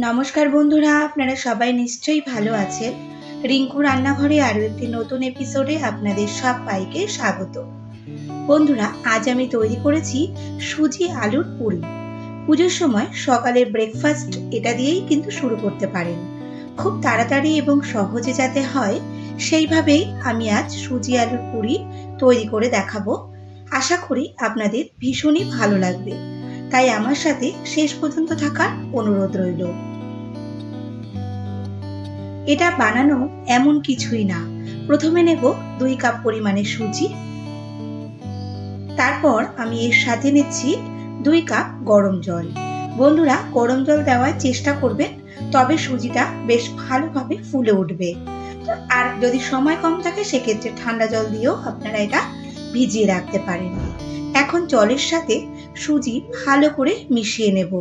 নমস্কার বন্ধুরা, আপনারা সবাই নিশ্চয়ই ভালো আছেন। রিঙ্কু রান্নাঘরে আরও একটি নতুন এপিসোডে আপনাদের সবাইকে স্বাগত। বন্ধুরা, আজ আমি তৈরি করেছি সুজি আলুর পুরি। পুজোর সময় সকালের ব্রেকফাস্ট এটা দিয়েই কিন্তু শুরু করতে পারেন। খুব তাড়াতাড়ি এবং সহজে যাতে হয় সেইভাবেই আমি আজ সুজি আলুর পুরি তৈরি করে দেখাবো। আশা করি আপনাদের ভীষণই ভালো লাগবে, তাই আমার সাথে শেষ পর্যন্ত থাকার অনুরোধ রইল। এটা বানানো এমন কিছুই না। প্রথমে নেব 2 কাপ পরিমাণে সুজি, তারপর আমি এর সাথে নিচ্ছি 2 কাপ গরম জল। বন্ধুরা, গরম জল দেওয়ার চেষ্টা করবেন, তবে সুজিটা বেশ ভালোভাবে ফুলে উঠবে। আর যদি সময় কম থাকে সেক্ষেত্রে ঠান্ডা জল দিয়েও আপনারা এটা ভিজিয়ে রাখতে পারেন। এখন জলের সাথে সুজি ভালো করে মিশিয়ে নেব।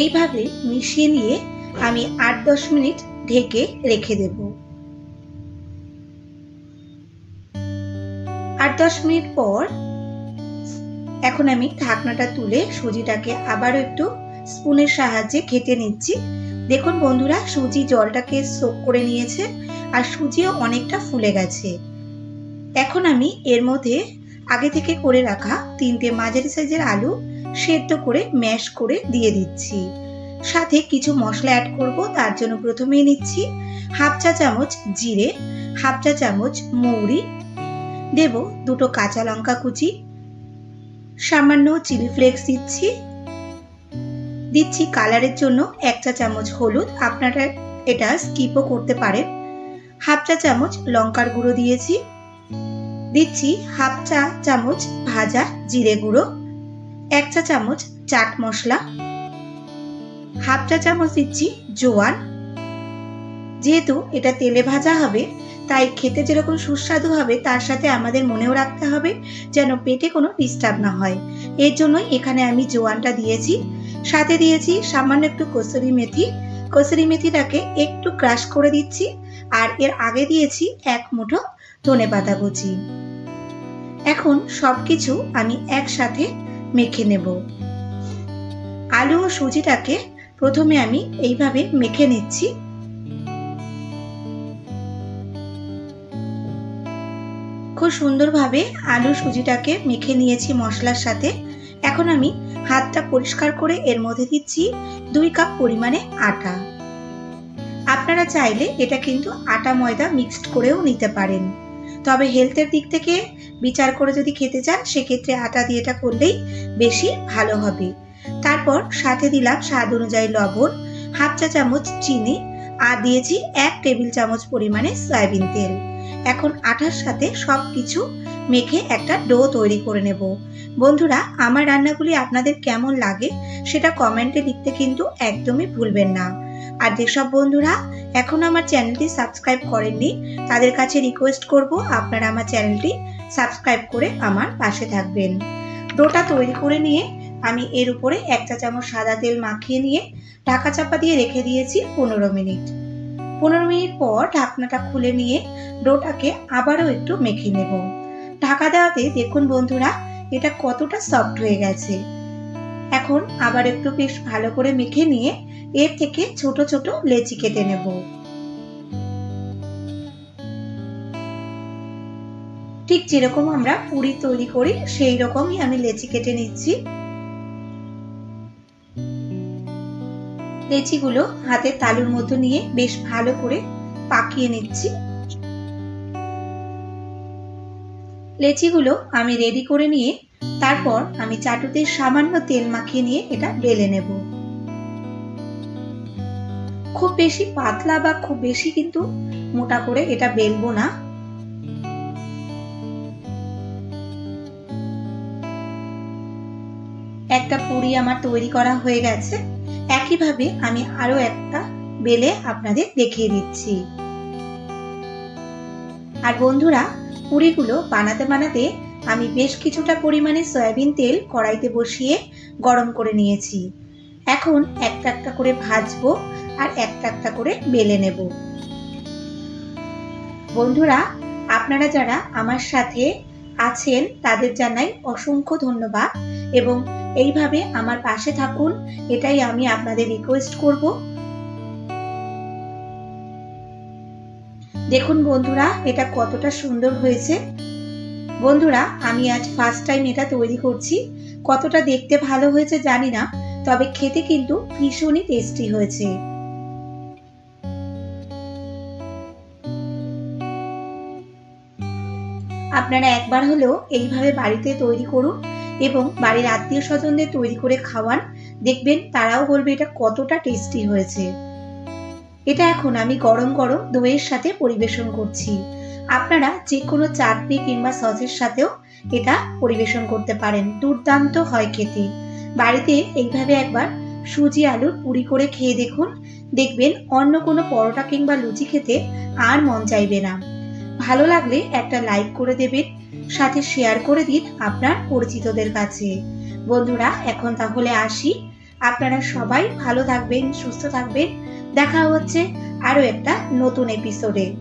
এইভাবে মিশিয়ে নিয়ে আমি 8-10 মিনিট ঢেকে রেখে দেব। 8-10 মিনিট পর এখন আমি ঢাকনাটা তুলে সুজিটাকে আবারও একটু স্পুনের সাহায্যে ঘেটে নিচ্ছি। দেখুন বন্ধুরা, সুজি জলটাকে সোক করে নিয়েছে আর সুজিও অনেকটা ফুলে গেছে। এখন আমি এর মধ্যে আগে থেকে করে রাখা 3টে মাঝারি সাইজের আলু সেদ্ধ করে ম্যাশ করে দিয়ে দিচ্ছি। সাথে কিছু মশলা অ্যাড করব। তার জন্য প্রথমেই নিচ্ছি 1/2 চা চামচ জিরে, 1/2 চা চামচ মৌরি, দেব 2টো কাঁচা লঙ্কা কুচি, সামান্য চিলি ফ্লেক্স দিচ্ছি কালারের জন্য 1 চা চামচ হলুদ, আপনারা এটা স্কিপও করতে পারেন। 1/2 চা চামচ লঙ্কার গুঁড়ো দিয়েছি, দিচ্ছি 1/2 চা চামচ ভাজা জিরে গুঁড়ো, 1 চা চামচ চাট মশলা, 1/2 চা চামচ দিচ্ছি জোয়ান। যেহেতু এটা তেলে ভাজা হবে তাই খেতে যেরকম সুস্বাদু হবে তার সাথে আমাদের মনেও রাখতে হবে যেন পেটে কোনো ডিস্টার্ব না হয়। এর জন্যই এখানে আমি জোয়ানটা দিয়েছি। সাথে দিয়েছি সামান্য একটু কসুরি মেথি। কসুরি মেথিটাকে একটু ক্রাশ করে দিচ্ছি। আর এর আগে দিয়েছি 1 মুঠো ধনেপাতা কুচি। এখন সবকিছু আমি একসাথে মেখে নেব। আলু ও সুজিটাকে প্রথমে আমি এইভাবে মেখে নিচ্ছি। খুব সুন্দরভাবে আলু সুজিটাকে মেখে নিয়েছি মশলার সাথে। এখন আমি হাতটা পরিষ্কার করে এর মধ্যে দিচ্ছি 2 কাপ পরিমাণে আটা। আপনারা চাইলে এটা কিন্তু আটা ময়দা মিক্সড করেও নিতে পারেন, তবে হেলথের দিক থেকে বিচার করে যদি খেতে চান সেক্ষেত্রে আটা দিয়ে এটা করলেই বেশি ভালো হবে। তারপর সাথে দিলাম স্বাদ অনুযায়ী লবণ, 1/2 চা চামচ চিনি আর দিয়েছি 1 টেবিল চামচ পরিমাণে সয়াবিন তেল। এখন আটার সাথে সবকিছু মেখে একটা ডো তৈরি করে নেব। বন্ধুরা, আমার রান্নাগুলি আপনাদের কেমন লাগে সেটা কমেন্টে লিখতে কিন্তু একদমই ভুলবেন না। আর যেসব বন্ধুরা এখন আমার চ্যানেলটি সাবস্ক্রাইব করেননি তাদের কাছে রিকোয়েস্ট করব আপনারা আমার চ্যানেলটি সাবস্ক্রাইব করে আমার পাশে থাকবেন। ডোটা তৈরি করে নিয়ে আমি এর উপরে 1 চা চামচ সাদা তেল মাখিয়ে নিয়ে ঢাকা চাপা দিয়ে রেখে দিয়েছি 15 মিনিট। 15 মিনিট পর ঢাকনাটা খুলে নিয়ে ডোটাকে আবারও একটু মেখে নেব। ঢাকা দেওয়াতে দেখুন বন্ধুরা এটা কতটা সফট হয়ে গেছে। এখন আবার একটু বেশ ভালো করে মেখে নিয়ে এর থেকে ছোট ছোট লেচি কেটে নেব। ঠিক যেরকম আমরা পুরি তৈরি করি সেই রকমই আমি লেচি কেটে নিচ্ছি। লেচিগুলো হাতের তালুর মধ্যে নিয়ে বেশ ভালো করে পাকিয়ে নিচ্ছি। লেচিগুলো আমি রেডি করে নিয়ে তারপর আমি চাটুতে সামান্য তেল মাখিয়ে নিয়ে এটা বেলে নেব। খুব বেশি পাতলা বা খুব বেশি কিন্তু মোটা করে এটা বেলবো না। একটা পুরি আমার তৈরি করা হয়ে গেছে। একইভাবে আমি আরো একটা বেলে আপনাদের দেখিয়ে দিচ্ছি। আর বন্ধুরা, পুরিগুলো বানাতে বানাতে আমি বেশ কিছুটা পরিমাণে সয়াবিন তেল কড়াইতে বসিয়ে গরম করে নিয়েছি। এখন একটা একটা করে ভাজবো আর একটা একটা করে বেলে নেব। বন্ধুরা, আপনারা যারা আমার সাথে আছেন তাদের জানাই অসংখ্য ধন্যবাদ এবং এইভাবে আমার পাশে থাকুন, এটাই আমি আপনাদের রিকোয়েস্ট করব। দেখুন বন্ধুরা, এটা কতটা সুন্দর হয়েছে। বন্ধুরা, আমি আজ ফার্স্ট টাইম এটা তৈরি করছি। কতটা দেখতে ভালো হয়েছে জানি না, তবে খেতে কিন্তু ভীষণই টেস্টি হয়েছে। আপনারা একবার হলেও এইভাবে বাড়িতে তৈরি করুন এবং বাড়ির আত্মীয় স্বজনদের তৈরি করে খাওয়ান, দেখবেন তারাও বলবে এটা কতটা টেস্টি হয়েছে। এটা এখন আমি গরম গরম দইয়ের সাথে পরিবেশন করছি। আপনারা যে কোনো চাটনি কিংবা সসের সাথেও এটা পরিবেশন করতে পারেন, দুর্দান্ত হয় খেতে। বাড়িতে এইভাবে একবার সুজি আলুর পুরি করে খেয়ে দেখুন, দেখবেন অন্য কোনো পরোটা কিংবা লুচি খেতে আর মন চাইবে না। ভালো লাগলে একটা লাইক করে দেবেন, সাথে শেয়ার করে দিন আপনার পরিচিতদের কাছে। বন্ধুরা, এখন তাহলে আসি। আপনারা সবাই ভালো থাকবেন, সুস্থ থাকবেন। দেখা হচ্ছে আরো একটা নতুন এপিসোডে।